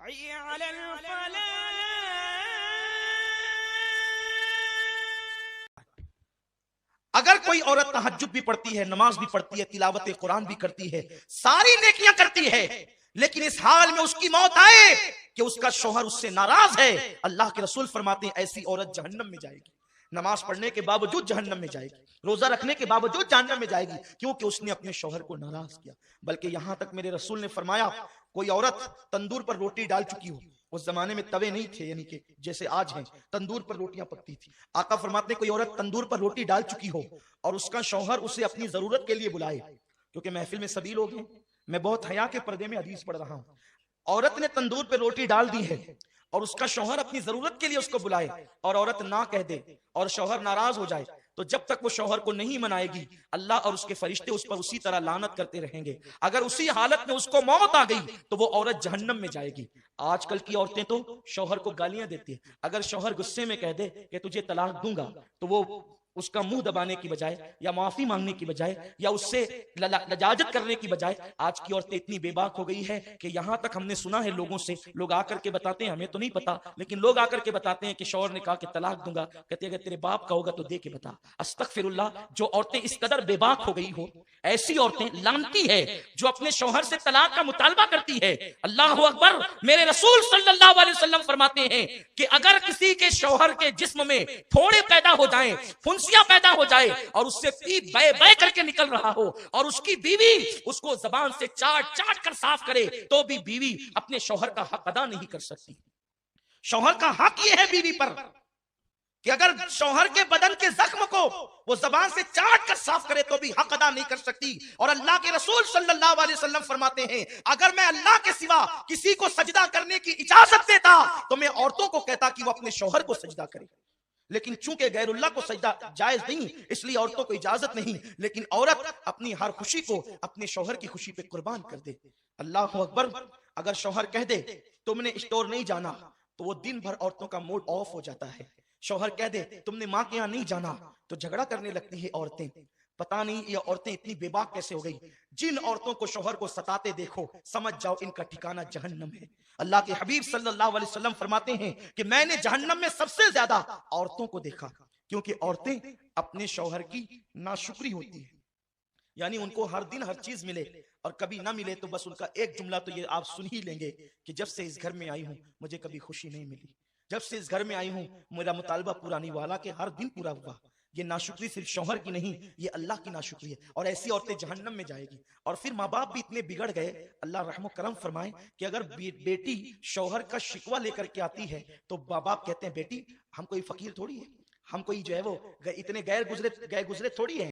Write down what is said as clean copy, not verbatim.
حي على الفلاح. اگر کوئی عورت تہجد بھی پڑھتی ہے، نماز بھی پڑھتی ہے، تلاوت قرآن بھی کرتی ہے، ساری نیکیاں کرتی ہے، لیکن اس حال میں اس کی موت آئے کہ اس کا شوہر اس سے ناراض ہے، اللہ کے رسول فرماتے ہیں ایسی عورت جہنم میں جائے گی، نماز پڑھنے کے باوجود جہنم میں جائے گی، روزہ رکھنے کے باوجود جہنم میں جائے گی، کیونکہ اس نے اپنے شوہر کو ناراض کیا۔ بلکہ یہاں تک میرے رسول نے فرمایا کوئی عورت تندور پر روٹی ڈال چکی ہو، اس زمانے میں توے نہیں تھے، یعنی کہ جیسے آج ہیں، تندور پر روٹیاں پکتی تھی، آقا فرماتے ہیں کوئی عورت تندور پر روٹی ڈال چکی ہو اور اس کا شوہر اسے اپنی ضرورت کے لیے بلائے، کیونکہ محفل میں سبھی لوگ ہیں، میں بہت حیا کے پردے میں حدیث پڑھ رہا ہوں، عورت نے تندور پہ روٹی ڈال دی ہے اور اس کا شوہر اپنی ضرورت کے لیے اس کو بلائے اور عورت نہ کہہ دے اور شوہر ناراض ہو جائے، تو جب تک وہ شوہر کو نہیں منائے گی اللہ اور اس کے فرشتے اس پر اسی طرح لعنت کرتے رہیں گے، اگر اسی حالت میں اس کو موت آ گئی تو وہ عورت جہنم میں جائے گی۔ آج کل کی عورتیں تو شوہر کو گالیاں دیتی ہیں، اگر شوہر غصے میں کہہ دے کہ تجھے طلاق دوں گا تو وہ اس کا منہ دبانے کی بجائے یا معافی مانگنے کی بجائے یا اس سے لجاجت کرنے کی بجائے آج کی عورتیں اتنی بے باک ہو گئی ہے کہ یہاں تک ہم نے سنا ہے لوگوں سے، لوگ آ کر کے بتاتے ہیں، ہمیں تو نہیں پتا لیکن لوگ آ کر کے بتاتے ہیں کہ شوہر نے کہا کہ طلاق دوں گا، کہتے ہیں اگر تیرے باپ کا ہوگا تو دے کے بتا۔ استغفر اللہ، جو عورتیں اس قدر بے باک ہو گئی ہو، ایسی عورتیں لعنتی ہے جو اپنے شوہر سے طلاق کا مطالبہ کرتی ہے۔ اللہ اکبر، میرے رسول صلی اللہ علیہ وسلم فرماتے ہیں کہ اگر کسی کے شوہر کے جسم میں پھوڑے پیدا ہو جائیں، پھنسیاں پیدا ہو جائے اور اس سے پیپ بے بے کر کے نکل رہا ہو اور اس کی بیوی اس کو زبان سے چاٹ چاٹ کر صاف کرے تو بھی بیوی اپنے شوہر کا حق ادا نہیں کر سکتی۔ شوہر کا حق یہ ہے بیوی پر کہ اگر شوہر کے بدن کے زخم کو وہ زبان سے چاٹ کر صاف کرے تو بھی حق ادا نہیں کر سکتی۔ اور اللہ کے رسول صلی اللہ علیہ وسلم فرماتے ہیں اگر میں اللہ کے سوا کسی کو سجدہ کرنے کی اجازت دیتا تو میں عورتوں کو کہتا کہ وہ اپنے شوہر کو سجدہ کرے، لیکن چونکہ غیر اللہ کو سجدہ جائز نہیں اس لیے عورتوں کو اجازت نہیں، لیکن عورت اپنی ہر خوشی کو اپنے شوہر کی خوشی پہ قربان کر دے۔ اللہ اکبر، اگر شوہر کہہ دے تم نے اسٹور نہیں جانا تو وہ دن بھر عورتوں کا موڈ آف ہو جاتا ہے، شوہر کہہ دے تم نے ماں کے یہاں نہیں جانا تو جھگڑا کرنے لگتی ہے عورتیں۔ پتہ نہیں یہ عورتیں اتنی بے باک کیسے ہو گئی، جن عورتوں کو شوہر کو ستاتے دیکھو سمجھ جاؤ ان کا ٹھکانہ جہنم ہے۔ اللہ کے حبیب صلی اللہ علیہ وسلم فرماتے ہیں کہ میں نے جہنم میں سب سے زیادہ عورتوں کو دیکھا، کیونکہ عورتیں اپنے شوہر کی ناشکری ہوتی ہیں، یعنی ان کو ہر دن ہر چیز ملے اور کبھی نہ ملے تو بس ان کا ایک جملہ تو یہ آپ سن ہی لیں گے کہ جب سے اس گھر میں آئی ہوں مجھے کبھی خوشی نہیں ملی، جب سے اس گھر میں آئی ہوں میرا مطالبہ پورا نہیں ہوا، حالانکہ ہر دن پورا ہوا۔ یہ ناشکری صرف شوہر کی نہیں، یہ اللہ کی ناشکری ہے، اور ایسی عورتیں جہنم میں جائے گی۔ اور پھر ماں باپ بھی اتنے بگڑ گئے، اللہ رحم و کرم فرمائے، کہ اگر بیٹی شوہر کا شکوہ لے کر کے آتی ہے تو ماں باپ کہتے ہیں بیٹی ہم کوئی فقیر تھوڑی ہے، ہم کوئی جو ہے وہ اتنے گئے گزرے تھوڑی ہیں،